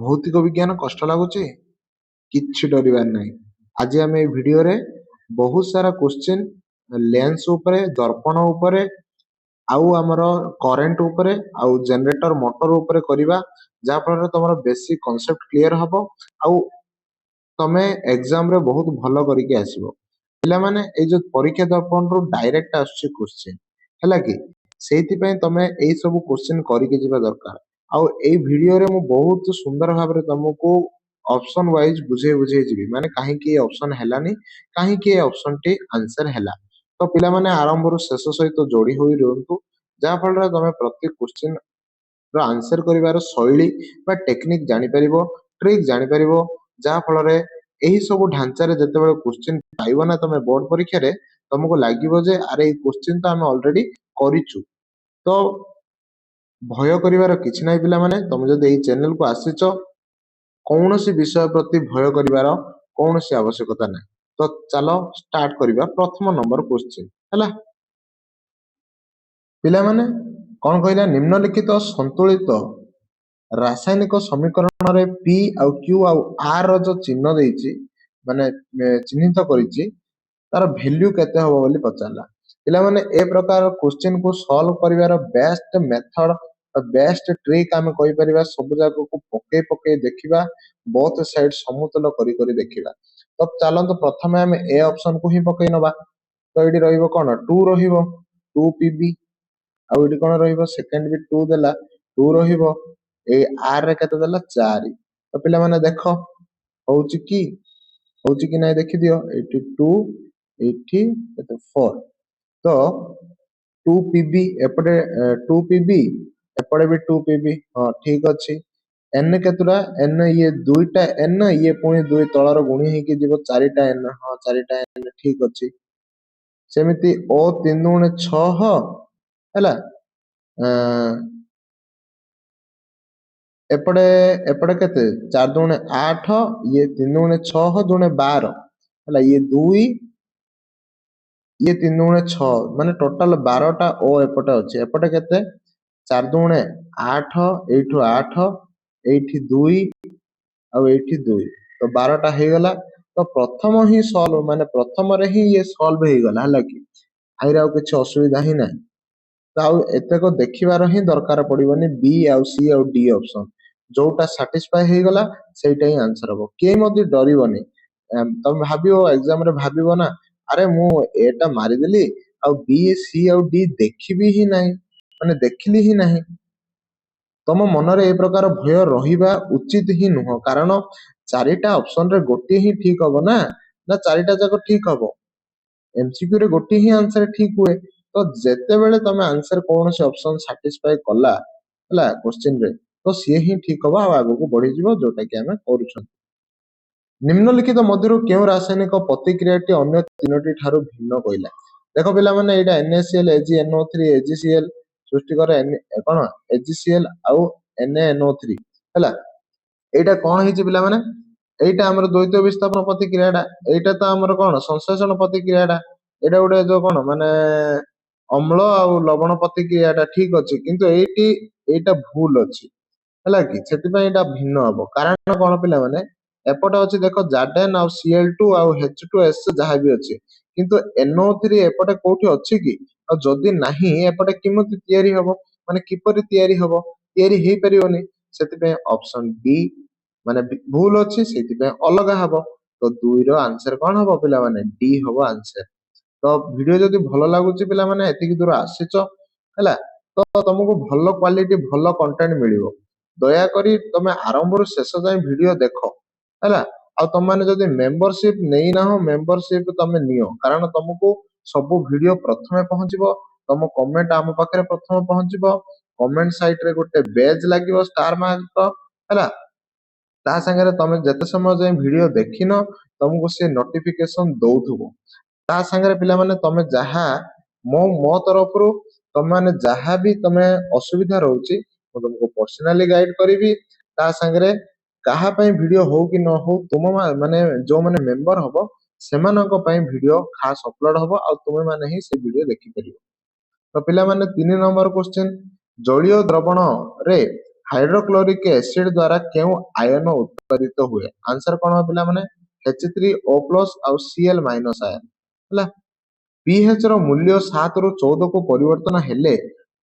ଭୌତିକ ବିଜ୍ଞାନ କଷ୍ଟ ଲାଗୁଛି? କିଛି ଡରିବାର ନାହିଁ। ଆଜି ଆମେ ଏଇ ଭିଡିଓରେ ବହୁତ ସାରା କ୍ୱେଶ୍ଚିନ୍ ଲେନ୍ସ ଉପରେ, ଦର୍ପଣ ଉପରେ, ଆଉ ଆମର କରେଣ୍ଟ ଉପରେ, ଆଉ ଜେନେରେଟର ମୋଟର ଉପରେ କରିବା, ଯାହା ଫଳରେ ତମର ବେସିକ କନସେପ୍ଟ କ୍ଲିୟର ହବ ଆଉ ତମେ ଏକ୍ସାମ ରେ ବହୁତ ଭଲ କରିକି ଆସିବ। ପିଲାମାନେ ଏଇ ଯୋଉ ପରୀକ୍ଷା ଦର୍ପଣରୁ ଡାଇରେକ୍ଟ ଆସୁଛି କ୍ୱେଶ୍ଚିନ୍, ହେଲା କି? ସେଇଥିପାଇଁ ତମେ ଏଇ ସବୁ କ୍ୱେଶ୍ଚିନ୍ କରିକି ଯିବା ଦରକାର। ଆଉ ଏଇ ଭିଡିଓରେ ମୁଁ ବହୁତ ସୁନ୍ଦର ଭାବରେ ତମକୁ ଅପସନ ୱାଇଜ ବୁଝେଇ ଯିବି, ମାନେ କାହିଁକି ଏ ଅପସନ ହେଲାନି, କାହିଁକି ଏ ଅପସନ ଟି ଆନ୍ସର ହେଲା। ତ ପିଲାମାନେ ଆରମ୍ଭରୁ ଶେଷ ସହିତ ଯୋଡି ହୋଇ ରୁହନ୍ତୁ, ଯାହା ଫଳରେ ତମେ ପ୍ରତି କ୍ୱେଶ୍ଚିନ୍ ର ଆନ୍ସର କରିବାର ଶୈଳୀ ବା ଟେକ୍ନିକ ଜାଣିପାରିବ, ଟ୍ରିକ୍ ଜାଣିପାରିବ, ଯାହା ଫଳରେ ଏହି ସବୁ ଢାଞ୍ଚାରେ ଯେତେବେଳେ କ୍ୱେଶ୍ଚିନ୍ ପାଇବ ନା ତମେ ବୋର୍ଡ ପରୀକ୍ଷାରେ, ତମକୁ ଲାଗିବ ଯେ ଆରେ ଏଇ କ୍ୱେଶ୍ଚିନ୍ ତ ଆମେ ଅଲରେଡି କରିଛୁ। ତ ଭୟ କରିବାର କିଛି ନାହିଁ ପିଲାମାନେ। ତମେ ଯଦି ଏଇ ଚ୍ୟାନେଲକୁ ଆସିଛ, କୌଣସି ବିଷୟ ପ୍ରତି ଭୟ କରିବାର କୌଣସି ଆବଶ୍ୟକତା ନାହିଁ। ତ ଚାଲ ଷ୍ଟାର୍ଟ କରିବା ପ୍ରଥମ ନମ୍ବର କ୍ୱେଶ୍ଚିନ୍, ହେଲା? ପିଲାମାନେ କଣ କହିଲା? ନିମ୍ନଲିଖିତ ସନ୍ତୁଳିତ ରାସାୟନିକ ସମୀକରଣରେ ପି ଆଉ କ୍ୟୁ ଆଉ ଆର ର ଯୋଉ ଚିହ୍ନ ଦେଇଛି, ମାନେ ଚିହ୍ନିତ କରିଛି, ତାର ଭ୍ୟାଲ୍ୟୁ କେତେ ହବ ବୋଲି ପଚାରିଲା। ପିଲାମାନେ ଏ ପ୍ରକାର କ୍ୱେଶ୍ଚିନ୍ କୁ ସଲ୍ଭ କରିବାର ବେଷ୍ଟ ମେଥଡ, ବେଷ୍ଟ ଟ୍ରିକ୍ ଆମେ କହିପାରିବା, ସବୁ ଯାକକୁ ପକେଇ ଦେଖିବା, ବୋଥ ସାଇଡ ସମତୁଲ କରି ଦେଖିବା। ତ ଚାଲନ୍ତୁ ପ୍ରଥମେ ଆମେ ଏ ଅପସନ କୁ ହିଁ ପକେଇ ନବା। ତ ଏଇଠି ରହିବ କଣ? 2 ରହିବ, 2 PB। ଆଉ ଏଠି କଣ ରହିବ? ସେକେଣ୍ଡ ବି 2 ଦେଲା, 2 ରହିବ। ଏଇ ଆର ରେ କେତେ ଦେଲା? 4। ତ ପିଲାମାନେ ଦେଖ ହଉଛି କି ନାଇଁ ଦେଖିଦିଅ। ଏଇଠି 2, ଏଇଠି କେତେ? 4। ତ 2 PB ଏପଟେ 2 PB, ଏପଟେ ବି 2 PB। ହଁ ଠିକ ଅଛି। ଏନ କେତେଟା? ଏନ ଇଏ 2ଟା ଏନ, ଇଏ ପୁଣି 2 ତଳର ଗୁଣି ହେଇକି ଯିବ 4ଟା ଏନ। ହଁ 4ଟା ଏନ ଠିକ ଅଛି। ସେମିତି ଓ 3 ଦୁଗୁଣେ 6, ହେଲା? ଏପଟେ ଏପଟେ କେତେ? 4 ଦୁଗୁଣେ 8, ଇଏ 3 ଦୁଗୁଣେ 6 ଦୁଗୁଣେ 12, ହେଲା? ଇଏ 2, ଇଏ 3 ଦୁଗୁଣେ 6, ମାନେ ଟୋଟାଲ 12ଟା ଓ ଏପଟେ ଅଛି। ଏପଟେ କେତେ? 4 ଦୁଗୁଣେ 8, ଏଇଠୁ 8, ଏଇଠି 2 ଆଉ ଏଇଠି 2। ତ 12ଟା ହେଇଗଲା। ତ ପ୍ରଥମ ହିଁ ସଲ୍ଭ, ମାନେ ପ୍ରଥମରେ ହିଁ ଇଏ ସଲ୍ଭ ହେଇଗଲା, ହେଲା କି? ଆଇରେ ଆଉ କିଛି ଅସୁବିଧା ହିଁ ନାହିଁ। ତ ଆଉ ଏତେକ ଦେଖିବାର ହିଁ ଦରକାର ପଡିବନି। ବି ଆଉ ସି ଆଉ ଡି ଅପସନ ଯୋଉଟା ସାଟିସ୍ଫାଏ ହେଇଗଲା ସେଇଟା ହିଁ ଆନ୍ସର ହବ। କେହି ମଧ୍ୟ ଡରିବନି। ତମେ ଭାବିବ, ଏକ୍ସାମ ରେ ଭାବିବ ନା, ଆରେ ମୁଁ ଏଟା ମାରିଦେଲି ଆଉ ବି ସି ଆଉ ଡି ଦେଖିବି ହିଁ ନାହିଁ, ମାନେ ଦେଖିଲି ହିଁ ନାହିଁ। ତମ ମନରେ ଏ ପ୍ରକାର ଭୟ ରହିବା ଉଚିତ ହିଁ ନୁହଁ, କାରଣ 4ଟା ଅପସନରେ ଗୋଟିଏ ହିଁ ଠିକ ହବ ନା 4ଟା ଯାକ ଠିକ ହବ? ଏମସିକ୍ୟୁ ରେ ଗୋଟିଏ ହିଁ ଆନ୍ସର ଠିକ ହୁଏ। ତ ଯେତେବେଳେ ତମେ ଆନ୍ସର କୌଣସି ଅପସନ ସାଟିସ୍ଫାଏ କଲା, ହେଲା, କ୍ୱେଶ୍ଚିନ ରେ, ତ ସିଏ ହିଁ ଠିକ ହବ ଆଉ ଆଗକୁ ବଢିଯିବ, ଯୋଉଟା କି ଆମେ କରୁଛନ୍ତି। ନିମ୍ନଲିଖିତ ମଧ୍ୟରୁ କେଉଁ ରାସାୟନିକ ପ୍ରତିକ୍ରିୟାଟି ଅନ୍ୟ 3ଟି ଠାରୁ ଭିନ୍ନ କହିଲା? ଦେଖ ପିଲାମାନେ, ଏଇଟା NaCl, AgNO3, AgCl ସୃଷ୍ଟି କରେ କଣ? AgCl ଆଉ NaNO3, ହେଲା? ଏଇଟା କଣ ହେଇଛି ପିଲାମାନେ? ଏଇଟା ଆମର ଦ୍ୱୈତ ବିସ୍ଥାପନ ପ୍ରତିକ୍ରିୟାଟା। ଏଇଟା ତ ଆମର କଣ? ସଂଶ୍ଳେଷଣ ପ୍ରତିକ୍ରିୟାଟା। ଏଇଟା ଗୋଟେ ଯୋଉ କଣ, ମାନେ ଅମ୍ଳ ଆଉ ଲବଣ ପ୍ରତିକ୍ରିୟାଟା, ଠିକ ଅଛି। କିନ୍ତୁ ଏଇଟା ଭୁଲ ଅଛି, ହେଲା କି? ସେଥିପାଇଁ ଏଇଟା ଭିନ୍ନ ହବ। କାରଣ କଣ ପିଲାମାନେ? ଏପଟେ ଅଛି ଦେଖ, ଜାଡେନ ଆଉ Cl2 ଆଉ H2S ଯାହା ବି ଅଛି, କିନ୍ତୁ NO3 ଏପଟେ କୋଉଠି ଅଛି କି? ଆଉ ଯଦି ନାହିଁ, ଏପଟେ କେମିତି ତିଆରି ହବ, ମାନେ କିପରି ତିଆରି ହବ? ତିଆରି ହେଇପାରିବନି। ସେଥିପାଇଁ ଅପସନ ଡି ମାନେ ଭୁଲ ଅଛି, ସେଇଥିପାଇଁ ଅଲଗା ହବ। ତ 2ର ଆନ୍ସର କଣ ହବ ପିଲାମାନେ? ଡି ହବ ଆନ୍ସର। ତ ଭିଡିଓ ଯଦି ଭଲ ଲାଗୁଛି ପିଲାମାନେ, ଏତିକି ଦୂର ଆସିଛ, ହେଲା, ତ ତମକୁ ଭଲ କ୍ୱାଲିଟି, ଭଲ କଣ୍ଟେଣ୍ଟ ମିଳିବ। ଦୟାକରି ତମେ ଆରମ୍ଭରୁ ଶେଷ ଯାଏଁ ଭିଡିଓ ଦେଖ, ହେଲା? ଆଉ ତମମାନେ ଯଦି ମେମ୍ବରସିପ ନେଇନାହଁ, ମେମ୍ବରସିପ ତମେ ନିଅ, କାରଣ ତମକୁ ସବୁ ଭିଡିଓ ପ୍ରଥମେ ପହଞ୍ଚିବ। ତମ କମେଣ୍ଟ ଆମ ପାଖରେ ପ୍ରଥମେ ପହଞ୍ଚିବ। କମେଣ୍ଟ ସାଇଟ ରେ ଗୋଟେ ବେଜ ଲାଗିବ ଷ୍ଟାର ମାର୍କ, ହେଲା? ତା ସାଙ୍ଗରେ ତମେ ଯେତେ ସମୟ ଯାଏଁ ଭିଡିଓ ଦେଖିନ, ତମକୁ ସେ ନୋଟିଫିକେସନ ଦଉଥିବ। ତା ସାଙ୍ଗରେ ପିଲାମାନେ, ତମେ ଯାହା ମୋ ତରଫରୁ ତମେ ଯାହା ବି ତମେ ଅସୁବିଧା ରହୁଛି, ମୁଁ ତମକୁ ପର୍ସନାଲି ଗାଇଡ କରିବି। ତା ସାଙ୍ଗରେ କାହା ପାଇଁ ଭିଡିଓ ହଉ କି ନ ହଉ, ତୁମ ମାନେ ଯୋଉମାନେ ମେମ୍ବର ହବ, ସେମାନଙ୍କ ପାଇଁ ଭିଡିଓ ଖାସ ଅପଲୋଡ ହବ, ଆଉ ତୁମେ ମାନେ ହିଁ ସେ ଭିଡିଓ ଦେଖିପାରିବ। ତ ପିଲାମାନେ, 3 ନମ୍ବର କ୍ୱେଶ୍ଚିନ୍, ଜଳୀୟ ଦ୍ରବଣରେ हाइड्रोक्लोरिक एसिड द्वारा क्यों आयन उत्पादित हुए आंसर कौन हो पिला माने H3O+ आउ Cl- आयन हला pH ର ମୂଲ୍ୟ 7 ରୁ 14 କୁ ପରିବର୍ତ୍ତନ ହେଲେ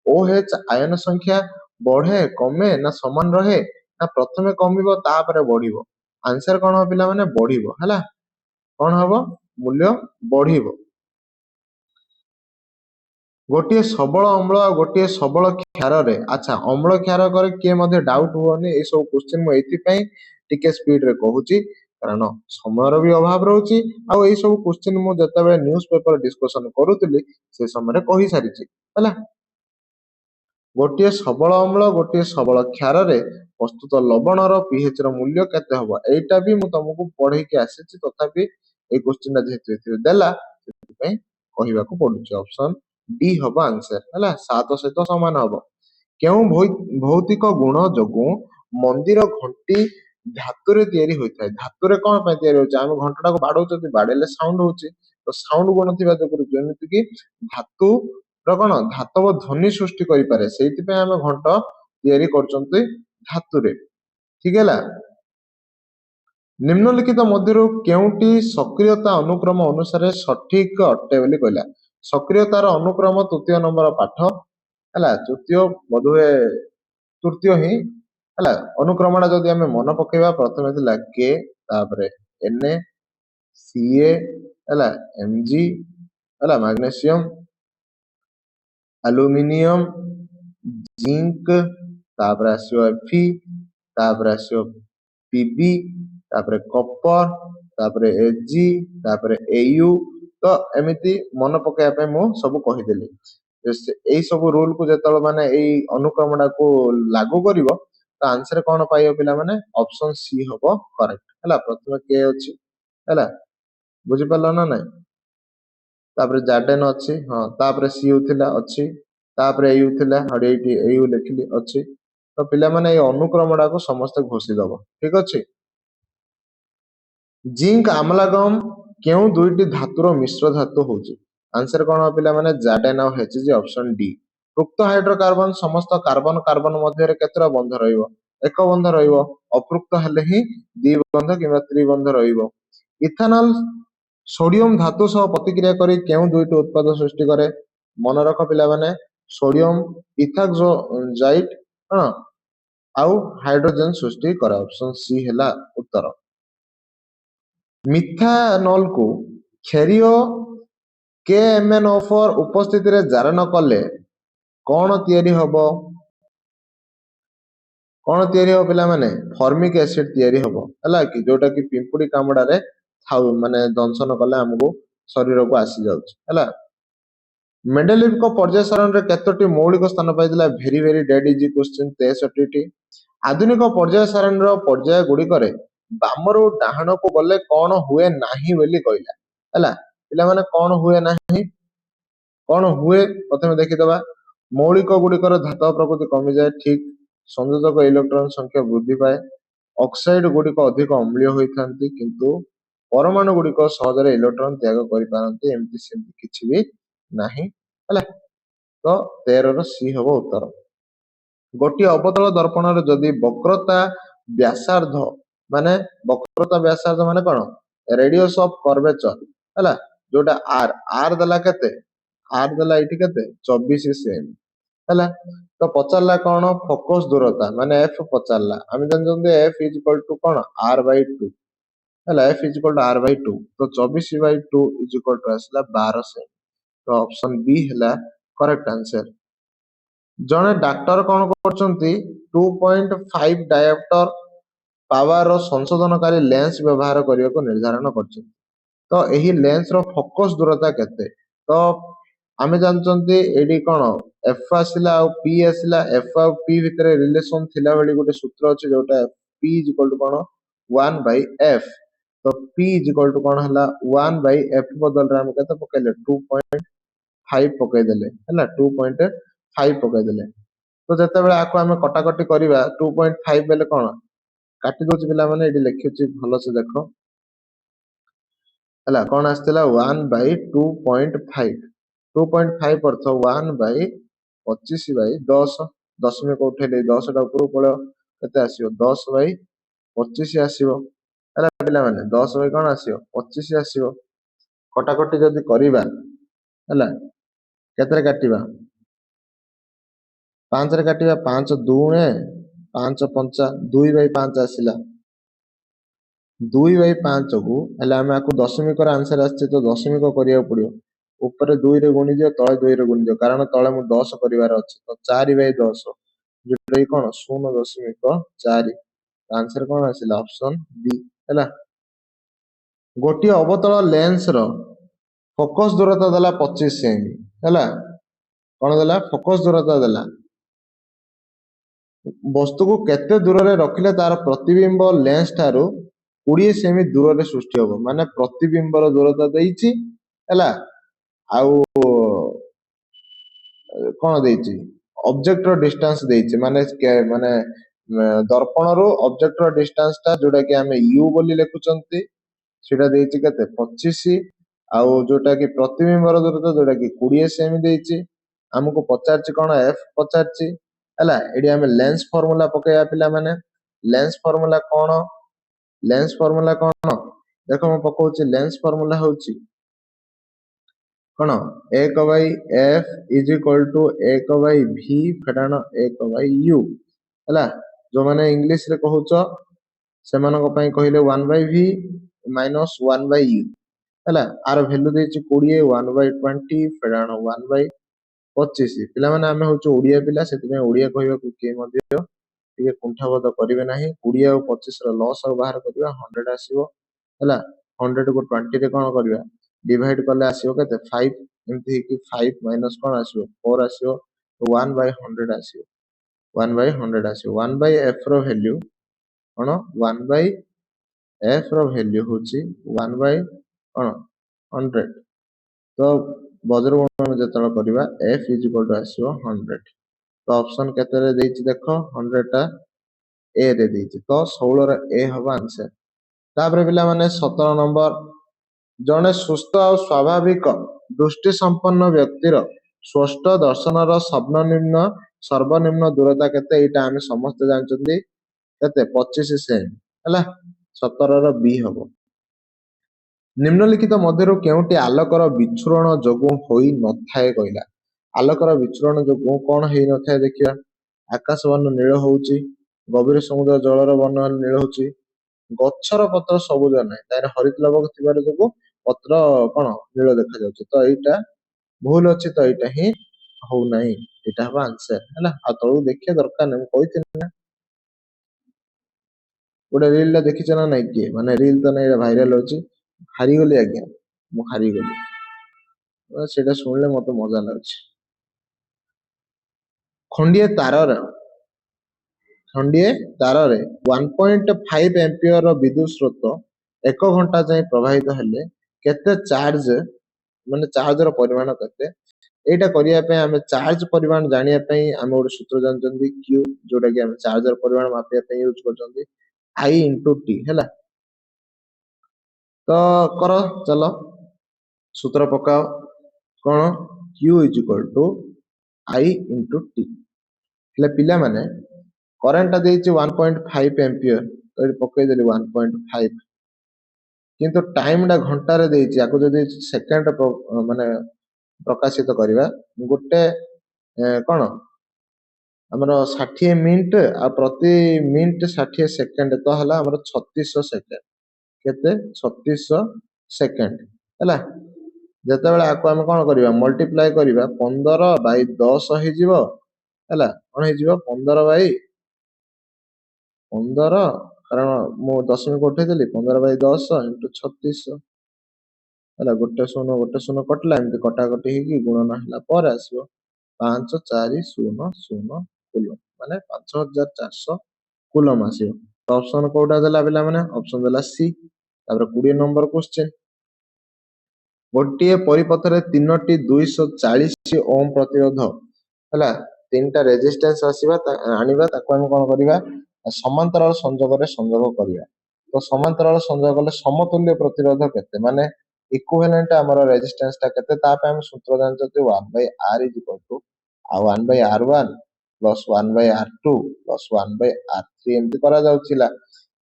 OH ଆୟନ ସଂଖ୍ୟା ବଢେ କମେ ନା ସମାନ ରହେ ନା ପ୍ରଥମେ କମିବ ତାପରେ ବଢିବ ଆନ୍ସର କଣ ହବ ପିଲାମାନେ ବଢିବ ହେଲା କଣ ହବ ମୂଲ୍ୟ ବଢିବ ଗୋଟିଏ ସବଳ ଅମ୍ଳ ଆଉ ଗୋଟିଏ ସବଳ କ୍ଷାରରେ ଆଚ୍ଛା ଅମ୍ଳ କ୍ଷାର କରେ କିଏ ମଧ୍ୟ ଡାଉଟ୍ ହୁଅନି ଏଇ ସବୁ କ୍ୱେଶ୍ଚିନ୍ ମୁଁ ଏଇଥିପାଇଁ ଟିକେ ସ୍ପିଡରେ କହୁଛି କାରଣ ସମୟର ବି ଅଭାବ ରହୁଛି ଆଉ ଏଇ ସବୁ କ୍ୱେଶ୍ଚିନ୍ ମୁଁ ଯେତେବେଳେ ନ୍ୟୁଜ ପେପର ଡିସ୍କସନ କରୁଥିଲି ସେ ସମୟରେ କହିସାରିଛି ହେଲା ଗୋଟିଏ ସବଳ ଅମ୍ଳ ଗୋଟିଏ ସବଳ କ୍ଷାରରେ ପ୍ରସ୍ତୁତ ଲବଣର pH ର ମୂଲ୍ୟ କେତେ ହବ ଏଇଟା ବି ମୁଁ ତମକୁ ପଢେଇକି ଆସିଛି ତଥାପି ଏଇ କ୍ୱେଶ୍ଚିନ୍ ଟା ଯେହେତୁ ଏଥିରେ ଦେଲା ସେଥିପାଇଁ କହିବାକୁ ପଡୁଛି ଅପସନ ଡି ହବ ଆନ୍ସର ହେଲା 7 ସହିତ ସମାନ ହବ କେଉଁ ଭୌତିକ ଗୁଣ ଯୋଗୁଁ ମନ୍ଦିର ଘଣ୍ଟି ଧାତୁରେ ତିଆରି ହୋଇଥାଏ ଧାତୁରେ କଣ ପାଇଁ ତିଆରି ହଉଛି ଆମେ ଘଣ୍ଟାଟାକୁ ବାଡଉଛନ୍ତି ବାଡେଇଲେ ସାଉଣ୍ଡ ହଉଛି ତ ସାଉଣ୍ଡ ଗୁଣ ଥିବା ଯୋଗୁରୁ ଯେମିତି କି ଧାତୁ ର କଣ ଧାତବ ଧ୍ୱନି ସୃଷ୍ଟି କରିପାରେ ସେଇଥିପାଇଁ ଆମେ ଘଣ୍ଟ ତିଆରି କରୁଛନ୍ତି ଧାତୁରେ ଠିକ ହେଲା ନିମ୍ନଲିଖିତ ମଧ୍ୟରୁ କେଉଁଟି ସକ୍ରିୟତା ଅନୁକ୍ରମ ଅନୁସାରେ ସଠିକ ଅଟେ ବୋଲି କହିଲା ସକ୍ରିୟତାର ଅନୁକ୍ରମ ତୃତୀୟ ନମ୍ବର ପାଠ ହେଲା ତୃତୀୟ ବୋଧହୁଏ ତୃତୀୟ ହିଁ ହେଲା ଅନୁକ୍ରମଣ ଯଦି ଆମେ ମନେ ପକେଇବା ପ୍ରଥମେ ଥିଲା କେ ତାପରେ Na Ca ହେଲା Mg ହେଲା ମାଗ୍ନେସିୟମ ଆଲୁମିନିୟମ ଜିଙ୍କ ତାପରେ ଆସିବ Fe ତାପରେ ଆସିବ Pb ତାପରେ କପର ତାପରେ Ag ତାପରେ Au ତ ଏମିତି ମନେ ପକେଇବା ପାଇଁ ମୁଁ ସବୁ କହିଦେଲି ଏଇ ସବୁ ରୁଲ କୁ ଯେତେବେଳେ ମାନେ ଏଇ ଅନୁକ୍ରମ ଟାକୁ ଲାଗୁ କରିବ ତ ଆନ୍ସର କଣ ପାଇବ ପିଲାମାନେ ଅପସନ ସି ହବ କରେକ୍ଟ ହେଲା ପ୍ରଥମେ କେ ଅଛି ହେଲା ବୁଝିପାରିଲ ନା ନାଇଁ ତାପରେ ଜାଡେନ ଅଛି ହଁ ତାପରେ ସିୟୁ ଥିଲା ଅଛି ତାପରେ ଏୟୁ ଥିଲା ଏଇଠି ଏୟୁ ଲେଖିଲି ଅଛି ତ ପିଲାମାନେ ଏଇ ଅନୁକ୍ରମ ଟାକୁ ସମସ୍ତେ ଘୋଷି ଦବ ଠିକ ଅଛି ଜିଙ୍କ ଆମଲାଗମ କେଉଁ ଦୁଇଟି ଧାତୁର ମିଶ୍ର ଧାତୁ ହଉଛି ଆନ୍ସର କଣ ହବ ପିଲାମାନେ ଜାଡେନ ଆଉ HG ଅପସନ ଡି ଉକ୍ତ ହାଇଡ୍ରୋକାର୍ବନ ସମସ୍ତ କାର୍ବନ କାର୍ବନ ମଧ୍ୟରେ କେତେଟା ବନ୍ଧ ରହିବ ଏକ ବନ୍ଧ ରହିବ ଅପୃକ୍ତ ହେଲେ ହିଁ ଦ୍ୱିବନ୍ଧ କିମ୍ବା ତ୍ରିବନ୍ଧ ରହିବ ଇଥାନଲ ସୋଡିୟମ ଧାତୁ ସହ ପ୍ରତିକ୍ରିୟା କରି କେଉଁ ଦୁଇଟି ଉତ୍ପାଦ ସୃଷ୍ଟି କରେ ମନେ ରଖ ପିଲାମାନେ ସୋଡିୟମ ଇଥାକ୍ସୋଜାଇଟ୍ ହଁ ଆଉ ହାଇଡ୍ରୋଜେନ ସୃଷ୍ଟି କରେ ଅପସନ ସି ହେଲା ଉତ୍ତର ମିଥାନଲକୁ କ୍ଷାରୀୟ KMnO4 ଉପସ୍ଥିତିରେ ଜାରନ କଲେ କଣ ତିଆରି ହବ କଣ ତିଆରି ହବ ପିଲାମାନେ ଫର୍ମିକ ଏସିଡ ତିଆରି ହବ ହେଲା କି ଯୋଉଟା କି ପିମ୍ପୁଡି କାମୁଡାରେ ଥାଉ ମାନେ ଦଂଶନ କଲେ ଆମକୁ ଶରୀରକୁ ଆସି ଯାଉଛି ହେଲା ମେଣ୍ଡେଲିଭଙ୍କ ପର୍ଯ୍ୟାୟ ସାରଣୀରେ କେତୋଟି ମୌଳିକ ସ୍ଥାନ ପାଇଥିଲା very very dead easy question 63ଟି ଆଧୁନିକ ପର୍ଯ୍ୟାୟ ସାରଣୀର ପର୍ଯ୍ୟାୟ ଗୁଡିକରେ ବାମରୁ ଡାହାଣକୁ ଗଲେ କଣ ହୁଏ ନାହିଁ ବୋଲି କହିଲା ହେଲା ପିଲାମାନେ କଣ ହୁଏ ନାହିଁ କଣ ହୁଏ ପ୍ରଥମେ ଦେଖିଦବା ମୌଳିକ ଗୁଡିକର ଧାତବ ପ୍ରକୃତି କମିଯାଏ ଠିକ ସଂଯୋଜକ ଇଲେକ୍ଟ୍ରନ ସଂଖ୍ୟା ବୃଦ୍ଧି ପାଏ ଅକ୍ସାଇଡ ଗୁଡିକ ଅଧିକ ଅମ୍ଳୀୟ ହୋଇଥାନ୍ତି କିନ୍ତୁ ପରମାଣୁ ଗୁଡିକ ସହଜରେ ଇଲେକ୍ଟ୍ରନ ତ୍ୟାଗ କରିପାରନ୍ତି ଏମିତି ସେମିତି କିଛି ବି ନାହିଁ ହେଲା ତ 13ର ସି ହବ ଉତ୍ତର ଗୋଟିଏ ଅବତଳ ଦର୍ପଣରେ ଯଦି ବକ୍ରତା ବ୍ୟାସାର୍ଦ୍ଧ ମାନେ ବକ୍ରତା ବ୍ୟାସାର୍ଦ୍ଧ ମାନେ କଣ ରେଡିୟସ ଅଫ କର୍ଭେଚର ହେଲା ଯୋଉଟା ଆର ଦେଲା କେତେ ଆର ଦେଲା ଏଇଠି କେତେ 24 ସେମ ହେଲା ତ ପଚାରିଲା କଣ ଫୋକସ ଦୂରତା ମାନେ ଏଫ ପଚାରିଲା ଆମେ ଜାଣିଛନ୍ତି ଏଫ ଇଜ ଇକ୍ୱାଲ ଟୁ କଣ r/2 ହେଲା F is equal two r/2 ତ 24/2 ଇଜ ଇକ୍ୱାଲ ଟୁ ଆସିଲା 12 ସେମ ତ ଅପସନ ବି ହେଲା କରେକ୍ଟ ଆନ୍ସର ଜଣେ ଡାକ୍ତର କଣ କରୁଛନ୍ତି 2.5 ଡାୟପ୍ଟର ପାୱାର ସଂଶୋଧନକାରୀ ଲେନ୍ସ ବ୍ୟବହାର କରିବାକୁ ନିର୍ଦ୍ଧାରଣ କରିଛନ୍ତି ତ ଏହି ଲେନ୍ସ ର ଫୋକସ ଦୂରତା କେତେ ତ ଆମେ ଜାଣିଛନ୍ତି ଏଇଠି କଣ ଏଫ ଆସିଲା ଆଉ ପି ଆସିଲା ଏଫ ଆଉ ପି ଭିତରେ ରିଲେସନ ଥିଲା ଭଳି ଗୋଟେ ସୂତ୍ର ଅଛି ଯୋଉଟା ପି ଇଜ ଇକ୍ୱାଲ ଟୁ କଣ 1/f ତ ପି ଇଜ ଇକ୍ୱାଲ ଟୁ କଣ ହେଲା 1/f ବଦଳରେ ଆମେ କେତେ ପକେଇଲେ 2.5 ପକେଇଦେଲେ ହେଲା 2.5 ପକେଇଦେଲେ ତ ଯେତେବେଳେ ଆକୁ ଆମେ କଟାକଟି କରିବା 2.5 ବେଲେ କଣ କାଟି ଦଉଛି ପିଲାମାନେ ଏଇଠି ଲେଖୁଛି ଭଲସେ ଦେଖ ହେଲା କଣ ଆସିଥିଲା 1/2.5 2.5 ଅର୍ଥ 1/25/10 ଦଶମିକ ଉଠେଇଲେ 10ଟା ଉପରକୁ ପଳେଇବ, କେତେ ଆସିବ 10/25 ଆସିବ। ହେଲା ପିଲାମାନେ 10 କଣ ଆସିବ 25 ଆସିବ। କଟାକଟି ଯଦି କରିବା ହେଲା କେତେରେ କାଟିବା 5ରେ କାଟିବା, 5 ଦୁଗୁଣେ 5 ପଞ୍ଚା 2/5 ଆସିଲା। 2/5 କୁ ହେଲେ ଆମେ ଆକୁ ଦଶମିକର ଆନ୍ସର ଆସିଛି ତ ଦଶମିକ କରିବାକୁ ପଡିବ। ଉପରେ 2ରେ ଗୁଣିଦିଅ, ତଳେ 2ରେ ଗୁଣିଦିଅ, କାରଣ ତଳେ ମୁଁ 10 କରିବାର ଅଛି। ତ 4/10 ଯୋଉଟା କି କଣ 0.4। ଆନ୍ସର କଣ ଆସିଲା ଅପସନ ଡି। ହେଲା ଗୋଟିଏ ଅବତଳ ଲେନ୍ସର ଫୋକସ ଦୂରତା ଦେଲା 25 ସେମି। ହେଲା କଣ ଦେଲା ଫୋକସ ଦୂରତା ଦେଲା। ବସ୍ତୁକୁ କେତେ ଦୂରରେ ରଖିଲେ ତାର ପ୍ରତିବିମ୍ବ ଲେନ୍ସ ଠାରୁ 20 ସେମି ଦୂରରେ ସୃଷ୍ଟି ହବ। ମାନେ ପ୍ରତିବିମ୍ବର ଦୂରତା ଦେଇଛି ହେଲା, ଆଉ କଣ ଦେଇଛି ଅବଜେକ୍ଟର ଡିଷ୍ଟାନ୍ସ ଦେଇଛି। ମାନେ ଦର୍ପଣରୁ ଅବଜେକ୍ଟର ଡିଷ୍ଟାନ୍ସ ଟା ଯୋଉଟା କି ଆମେ ୟୁ ବୋଲି ଲେଖୁଛନ୍ତି ସେଇଟା ଦେଇଛି କେତେ 25। ଆଉ ଯୋଉଟା କି ପ୍ରତିବିମ୍ବର ଦୂରତା ଯୋଉଟା କି 20 ସେମି ଦେଇଛି। ଆମକୁ ପଚାରିଛି କଣ ଏଫ ପଚାରିଛି। ହେଲା ଏଠି ଆମେ ଲେନ୍ସ ଫର୍ମୁଲା ପକେଇବା ପିଲାମାନେ। ଲେନ୍ସ ଫର୍ମୁଲା କଣ, ଲେନ୍ସ ଫର୍ମୁଲା କଣ ଦେଖ ମୁଁ ପକଉଛି। ଲେନ୍ସ ଫର୍ମୁଲା ହଉଛି କଣ 1/f is equal two 1/v ଫେଡାଣ 1/u। ହେଲା ଯୋଉମାନେ ଇଂଲିଶ ରେ କହୁଛ ସେମାନଙ୍କ ପାଇଁ କହିଲେ 1/v ମାଇନସ 1/u। ହେଲା ଆର ଭ୍ୟାଲୁ ଦେଇଛି 20, 1/20 ଫେଡାଣ 1/25। ପିଲାମାନେ ଆମେ ହଉଛୁ ଓଡିଆ ପିଲା, ସେଥିପାଇଁ ଓଡିଆ କହିବାକୁ କିଏ ମଧ୍ୟ ଟିକେ କୁଣ୍ଠାବୋଧ କରିବେ ନାହିଁ। 20 ଆଉ 25 ର ଲସ୍ ଆଉ ବାହାର କରିବା, 100 ଆସିବ। ହେଲା 100 କୁ 20 ରେ କଣ କରିବା ଡିଭାଇଡ କଲେ ଆସିବ କେତେ 5। ଏମିତି ହେଇକି 5 ମାଇନସ କଣ ଆସିବ 4 ଆସିବ। 1/100 ଆସିବ, 1/100 ଆସିବ। 1/f ର ଭ୍ୟାଲୁ କଣ 1/f ର ଭ୍ୟାଲୁ ହଉଛି 1/କଣ 100। ତ ବଜ୍ର ଗୁଣନ ଯେତେବେଳେ କରିବା f ଇଜ ଇକ୍ୱାଲ ଟୁ ଆସିବ 100। ତ ଅପସନ କେତେରେ ଦେଇଛି ଦେଖ 100 ଟା ଏ ରେ ଦେଇଛି, ତ 16 ର ଏ ହବ ଆନ୍ସର। ତାପରେ ପିଲାମାନେ 17 ନମ୍ବର ଜଣେ ସୁସ୍ଥ ଆଉ ସ୍ୱାଭାବିକ ଦୃଷ୍ଟି ସମ୍ପନ୍ନ ବ୍ୟକ୍ତିର ସ୍ପଷ୍ଟ ଦର୍ଶନର ସର୍ବନିମ୍ନ ଦୂରତା କେତେ, ଏଇଟା ଆମେ ସମସ୍ତେ ଜାଣିଛନ୍ତି କେତେ 25 ସେମି। ହେଲା 17 ର ବି ହବ। ନିମ୍ନଲିଖିତ ମଧ୍ୟରୁ କେଉଁଟି ଆଲୋକର ବିଚ୍ଛୁରଣ ଯୋଗୁଁ ହୋଇ ନଥାଏ କହିଲା। ଆଲୋକର ବିଚ୍ଛୁରଣ ଯୋଗୁଁ କଣ ହେଇନଥାଏ ଦେଖିବା। ଆକାଶ ବର୍ଣ୍ଣ ନୀଳ ହଉଛି, ଗଭୀର ସମୁଦ୍ର ଜଳର ବର୍ଣ୍ଣ ନୀଳ ହଉଛି, ଗଛର ପତ୍ର ସବୁଜ ନାହିଁ, ତାର ହରିତ ଲବକ ଥିବାର ଯୋଗୁ ପତ୍ର କଣ ନୀଳ ଦେଖାଯାଉଛି। ତ ଏଇଟା ଭୁଲ ଅଛି, ତ ଏଇଟା ହିଁ ହଉନାହିଁ, ଏଇଟା ହବ ଆନ୍ସର। ହେଲା ଆଉ ତଳକୁ ଦେଖିବା ଦରକାର ନାହିଁ, ମୁଁ କହିଥିଲି ନା। ଗୋଟେ ରିଲ ଟା ଦେଖିଛ ନା ନାଇଁ କିଏ, ମାନେ ରିଲ ତ ନାଇଁ ଭାଇରାଲ ହଉଛି। ହାରିଗଲି ଆଜ୍ଞା, ମୁଁ ହାରିଗଲି। ସେଇଟା ଶୁଣିଲେ ମତେ ମଜା ଲାଗୁଛି। ଖଣ୍ଡିଏ ତାରରେ 1.5 ଏମ୍ପିୟର ବିଦ୍ୟୁତ ସ୍ରୋତ 1 ଘଣ୍ଟା ଯାଏ ପ୍ରବାହିତ ହେଲେ କେତେ ଚାର୍ଜ, ମାନେ ଚାର୍ଜର ପରିମାଣ କେତେ। ଏଇଟା କରିବା ପାଇଁ ଆମେ ଚାର୍ଜ ପରିମାଣ ଜାଣିବା ପାଇଁ ଆମେ ଗୋଟେ ସୂତ୍ର ଜାଣିଛନ୍ତି Q, ଯୋଉଟା କି ଆମେ ଚାର୍ଜର ପରିମାଣ ମାପିବା ପାଇଁ ୟୁଜ କରୁଛନ୍ତି I ଇଣ୍ଟୁ ଟି। ହେଲା ତ କର ଚାଲ ସୂତ୍ର ପକାଅ କଣ Q is equal to I into T. ହେଲେ ପିଲାମାନେ କରେଣ୍ଟଟା ଦେଇଛି 1.5 ଏମ୍ପିୟର, ତ ଏଠି ପକେଇଦେଲି 1.5, କିନ୍ତୁ ଟାଇମ ଟା ଘଣ୍ଟାରେ ଦେଇଛି। ଆକୁ ଯଦି ସେକେଣ୍ଡ ମାନେ ପ୍ରକାଶିତ କରିବା, ଗୋଟେ କଣ ଆମର 60 ମିନିଟ ଆଉ ପ୍ରତି ମିନିଟ 60 ସେକେଣ୍ଡ, ତ ହେଲା ଆମର 3600 ସେକେଣ୍ଡ। କେତେ 3600 ସେକେଣ୍ଡ। ହେଲା ଯେତେବେଳେ ଆକୁ ଆମେ କଣ କରିବା ମଲ୍ଟିପ୍ଲାଏ କରିବା 15/10 ହେଇଯିବ। ହେଲା କଣ ହେଇଯିବ 15/15, କାରଣ ମୁଁ ଦଶମିକ ଉଠେଇଦେଲି 15/10 ଇଣ୍ଟୁ 3600। ହେଲା ଗୋଟେ ଶୂନ କଟିଲା, ଏମିତି କଟାକଟି ହେଇକି ଗୁଣନ ହେଲା ପରେ ଆସିବ 5400 କୁଲମ, ମାନେ 5400 କୁଲମ ଆସିବ। ତ ଅପସନ କୋଉଟା ଦେଲା ପିଲାମାନେ, ଅପସନ ଦେଲା ସି। ତାପରେ 20 ନମ୍ବର କ୍ୱେଶ୍ଚେନ, ଗୋଟିଏ ପରିପଥରେ 3ଟି 240 ଓମ ପ୍ରତିରୋଧ, ହେଲା 3ଟା ରେଜିଷ୍ଟାନ୍ସ ଆଣିବା, ତାକୁ ଆମେ କଣ କରିବା ସମାନ୍ତରାଳ ସଂଯୋଗରେ ସଂଯୋଗ କରିବା। ତ ସମାନ୍ତରାଳ ସଂଯୋଗ କଲେ ସମତୁଲ୍ୟ ପ୍ରତିରୋଧ କେତେ, ମାନେ ଇକୁଇଭାଲେଣ୍ଟ ଆମର ରେଜିଷ୍ଟାନ୍ସ ଟା କେତେ, ତା ପାଇଁ ଆମେ ସୂତ୍ର ଜାଣିଛନ୍ତି 1/r ଇଜ ଇକ୍ୱାଲ ଟୁ ଆଉ 1/r1 plus 1/r2 plus 1/r3 ଏମିତି କରାଯାଉଥିଲା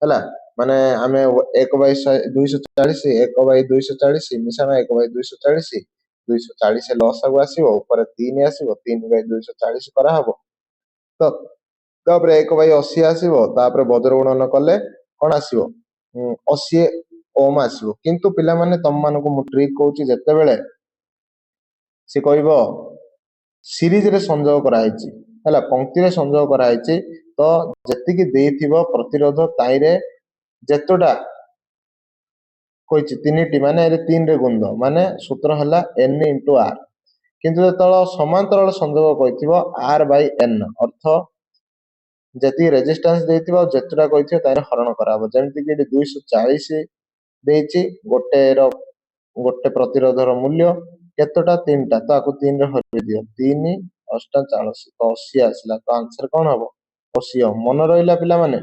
ହେଲା। ମାନେ ଆମେ 1/240 1/240 ମିଶାଣ 1/240 240 ଲସାଗୁ ଆସିବ, ଉପରେ 3 ଆସିବ, 3/240 କରାହବ। ତ ତାପରେ 1/80 ଆସିବ, ତାପରେ ବଜ୍ର ଗୁଣନ କଲେ କଣ ଆସିବ 80 ଓମ୍ ଆସିବ। କିନ୍ତୁ ପିଲାମାନେ ତମମାନଙ୍କୁ ମୁଁ ଟ୍ରିକ୍ କହୁଛି, ଯେତେବେଳେ ସେ କହିବ ସିରିଜରେ ସଂଯୋଗ କରାହେଇଛି ହେଲା, ପଙ୍କ୍ତିରେ ସଂଯୋଗ କରାହେଇଛି, ତ ଯେତିକି ଦେଇଥିବ ପ୍ରତିରୋଧ ତାଇରେ ଯେତେଟା କହିଛି 3ଟି ମାନେ ଏରେ 3ରେ ଗୁଣିଦ, ମାନେ ସୂତ୍ର ହେଲା n×r। କିନ୍ତୁ ଯେତେବେଳେ ସମାନ୍ତରାଳ ସଂଯୋଗ କହିଥିବ r/n, ଅର୍ଥ ଯେତିକି ରେଜିଷ୍ଟାନ୍ସ ଦେଇଥିବ ଆଉ ଯେତେଟା କହିଥିବ ତାର ହରଣ କରାହବ। ଯେମିତିକି ଏଠି 240 ଦେଇଛି, ଗୋଟେ ପ୍ରତିରୋଧର ମୂଲ୍ୟ କେତେଟା 3ଟା, ତ ଆକୁ 3ରେ ହରେଇ ଦିଅ, 3×8=40, ତ 80 ଆସିଲା। ତ ଆନ୍ସର କଣ ହବ 80। ମନେ ରହିଲା ପିଲାମାନେ?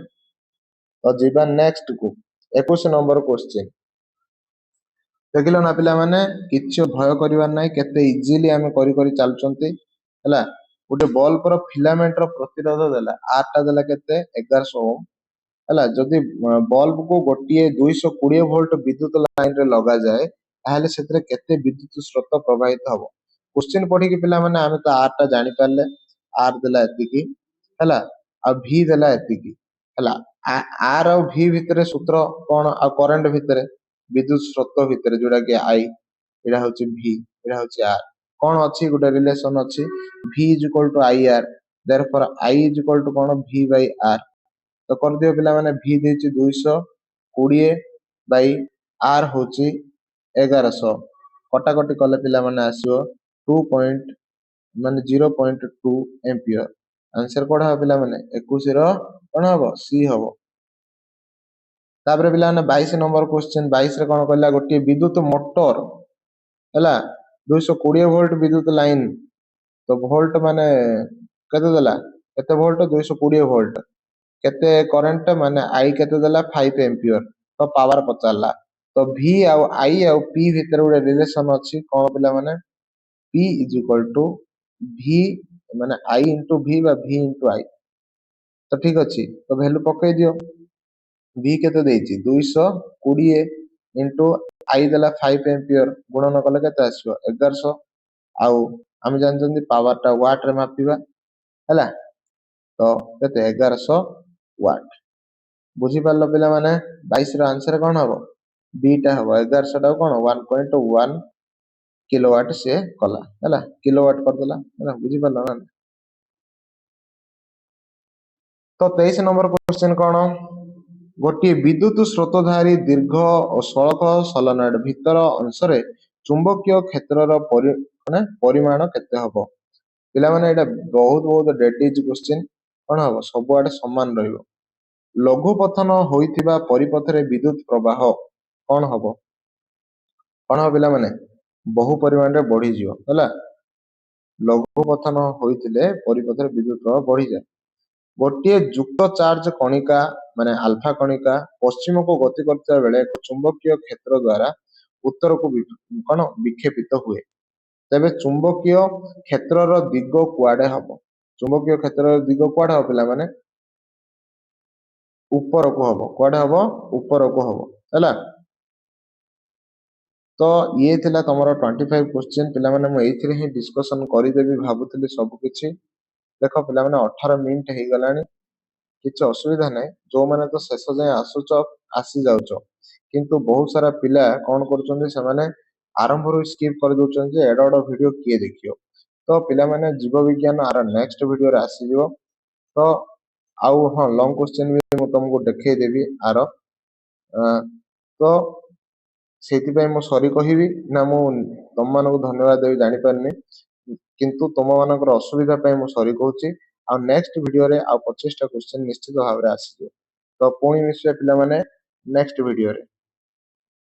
ତ ଯିବା ନେକ୍ସଟ କୁ, 21 ନମ୍ବର କ୍ୱେଶ୍ଚିନ୍। ଦେଖିଲ ନା ପିଲାମାନେ, କିଛି ଭୟ କରିବାର ନାହିଁ, କେତେ ଇଜିଲି ଆମେ କରି କରି ଚାଲୁଛନ୍ତି ହେଲା। ଗୋଟେ ବଲ୍ବର ଫିଲାମେଣ୍ଟର ପ୍ରତିରୋଧ ଦେଲା, ଆରଟା ଦେଲା କେତେ 1100 ଓମ୍ ହେଲା। ଯଦି ବଲ୍ବକୁ ଗୋଟିଏ 220 ଭୋଲ୍ଟ ବିଦ୍ୟୁତ ଲାଇନରେ ଲଗାଯାଏ, ତାହେଲେ ସେଥିରେ କେତେ ବିଦ୍ୟୁତ ସ୍ରୋତ ପ୍ରବାହିତ ହବ? କ୍ୱେଶ୍ଚିନ୍ ପଢିକି ପିଲାମାନେ ଆମେ ତ ଆରଟା ଜାଣିପାରିଲେ, ଆର ଦେଲା ଏତିକି ହେଲା, ଆଉ ଭି ଦେଲା ଏତିକି ହେଲା। ଆର ଆଉ ଭି ଭିତରେ ସୂତ୍ର କଣ, ଆଉ କରେଣ୍ଟ ଭିତରେ ବିଦ୍ୟୁତ ସ୍ରୋତ ଭିତରେ ଯୋଉଟା କି ଆଇ, ଏଇଟା ହଉଛି ଭି, ଏଇଟା ହଉଛି ଆର। କଣ ଅଛି, ଗୋଟେ ରିଲେସନ ଅଛି, ଭି =IR, ଦେୟରଫର I କଣ V/R। ତ କରିଦିଅ ପିଲାମାନେ, ଭି ଦେଇଛି 220/r ହଉଛି 1100, କଟାକଟି କଲେ ପିଲାମାନେ ଆସିବ 0.2 ଏମ୍ପିୟର। ଆନ୍ସର କଣ ହବ ପିଲାମାନେ? 21ର କଣ ହବ? ସି ହବ। ତାପରେ ପିଲାମାନେ 22 ନମ୍ବର କ୍ୱେଶ୍ଚିନ୍। 22ରେ କଣ କହିଲା, ଗୋଟିଏ ବିଦ୍ୟୁତ ମୋଟର ହେଲା, 220 ଭୋଲ୍ଟ ବିଦ୍ୟୁତ ଲାଇନ, ତ ଭୋଲ୍ଟ ମାନେ କେତେ ଦେଲା, କେତେ ଭୋଲ୍ଟ 220 ଭୋଲ୍ଟ, କେତେ କରେଣ୍ଟ ମାନେ ଆଇ କେତେ ଦେଲା 5 ଏମ୍ପିୟର। ତ ପାୱାର ପଚାରିଲା, ତ ଭି ଆଉ ଆଇ ଆଉ ପି ଭିତରେ ଗୋଟେ ରିଲେସନ ଅଛି, କଣ ପିଲାମାନେ? P V ମାନେ I×V ବା V×I। ତ ଠିକ ଅଛି, ତ ଭ୍ୟାଲୁ ପକେଇ ଦିଅ। ଭି କେତେ ଦେଇଛି 220 ଇଣ୍ଟୁ ଆଇ ଦେଲା 5 ଏମ୍ପିୟର, ଗୁଣନ କଲେ କେତେ ଆସିବ 1100। ଆଉ ଆମେ ଜାଣିଛନ୍ତି ପାୱାରଟା ୱାଟରେ ମାପିବା ହେଲା, ତ କେତେ 1100 ୱାଟ। ବୁଝିପାରିଲ ପିଲାମାନେ? 22ର ଆନ୍ସର କଣ ହବ? ବିଟା ହବ। 1100 ଟାକୁ କଣ 1.1 କିଲୋୱାଟ ସିଏ କଲା ହେଲା, କିଲୋୱାଟ କରିଦେଲା ହେଲା। ବୁଝିପାରିଲ ନା? ତ 23 ନମ୍ବର କ୍ୱେଶ୍ଚିନ୍ କଣ, ଗୋଟିଏ ବିଦ୍ୟୁତ ସ୍ରୋତଧାରୀ ଦୀର୍ଘ ଓ ସଳଖ ସୋଲେନଏଡ୍ ଭିତର ଅଂଶରେ ଚୁମ୍ବକୀୟ କ୍ଷେତ୍ରର ପରିମାଣ କେତେ ହବ? ପିଲାମାନେ ଏଇଟା ବହୁତ ଡେଡିଜ କ୍ୱେଶ୍ଚିନ୍। କଣ ହବ? ସବୁଆଡେ ସମାନ ରହିବ। ଲଘୁ ପତନ ହୋଇଥିବା ପରିପଥରେ ବିଦ୍ୟୁତ ପ୍ରବାହ କଣ ହବ? କଣ ହବ ପିଲାମାନେ? ବହୁ ପରିମାଣରେ ବଢିଯିବ ହେଲା। ଲଘୁ ପତନ ହୋଇଥିଲେ ପରିପଥରେ ବିଦ୍ୟୁତ ପ୍ରବାହ ବଢିଯାଏ। ଗୋଟିଏ ଯୁକ୍ତ ଚାର୍ଜ କଣିକା ମାନେ ଆଲଫା କଣିକା ପଶ୍ଚିମକୁ ଗତି କରୁଥିବା ବେଳେ ଏକ ଚୁମ୍ବକୀୟ କ୍ଷେତ୍ର ଦ୍ୱାରା ଉତ୍ତରକୁ କଣ ବିକ୍ଷେପିତ ହୁଏ। ତେବେ ଚୁମ୍ବକୀୟ କ୍ଷେତ୍ରର ଦିଗ କୁଆଡେ ହବ? ଚୁମ୍ବକୀୟ କ୍ଷେତ୍ରର ଦିଗ କୁଆଡେ ହବ ପିଲାମାନେ? ଉପରକୁ ହବ। କୁଆଡେ ହବ? ଉପରକୁ ହବ ହେଲା। ତ ଇଏ ଥିଲା ତମର 25 କ୍ୱେଶ୍ଚିନ୍। ପିଲାମାନେ ମୁଁ ଏଇଥିରେ ହିଁ ଡିସ୍କସନ କରିଦେବି ଭାବୁଥିଲି ସବୁ କିଛି। ଦେଖ ପିଲାମାନେ 18 ମିନିଟ ହେଇଗଲାଣି, କିଛି ଅସୁବିଧା ନାହିଁ। ଯୋଉମାନେ ତ ଶେଷ ଯାଏଁ ଆସି ଯାଉଛ, କିନ୍ତୁ ବହୁତ ସାରା ପିଲା କଣ କରୁଛନ୍ତି, ସେମାନେ ଆରମ୍ଭରୁ ସ୍କିପ୍ କରିଦଉଛନ୍ତି ଯେ ଏଡ ବଡ ଭିଡିଓ କିଏ ଦେଖିବ। ତ ପିଲାମାନେ ଜୀବ ବିଜ୍ଞାନ ଆର ନେକ୍ସଟ ଭିଡିଓରେ ଆସିଯିବ। ତ ଆଉ ହଁ, ଲଙ୍ଗ କ୍ୱେଶ୍ଚିନ୍ ବି ମୁଁ ତମକୁ ଦେଖେଇଦେବି ଆର। ତ ସେଇଥିପାଇଁ ମୁଁ ସରି କହିବି ନା, ମୁଁ ତମମାନଙ୍କୁ ଧନ୍ୟବାଦ ଦେବି ଜାଣିପାରିନି, କିନ୍ତୁ ତମ ମାନଙ୍କର ଅସୁବିଧା ପାଇଁ ମୁଁ ସରି କହୁଛି। ଆଉ ନେକ୍ସଟ ଭିଡିଓରେ ଆଉ 25ଟା କ୍ୱେଶ୍ଚିନ୍ ନିଶ୍ଚିତ ଭାବରେ ଆସିଯିବ। ତ ପୁଣି ମିଶିବା ପିଲାମାନେ ନେକ୍ସଟ ଭିଡିଓରେ।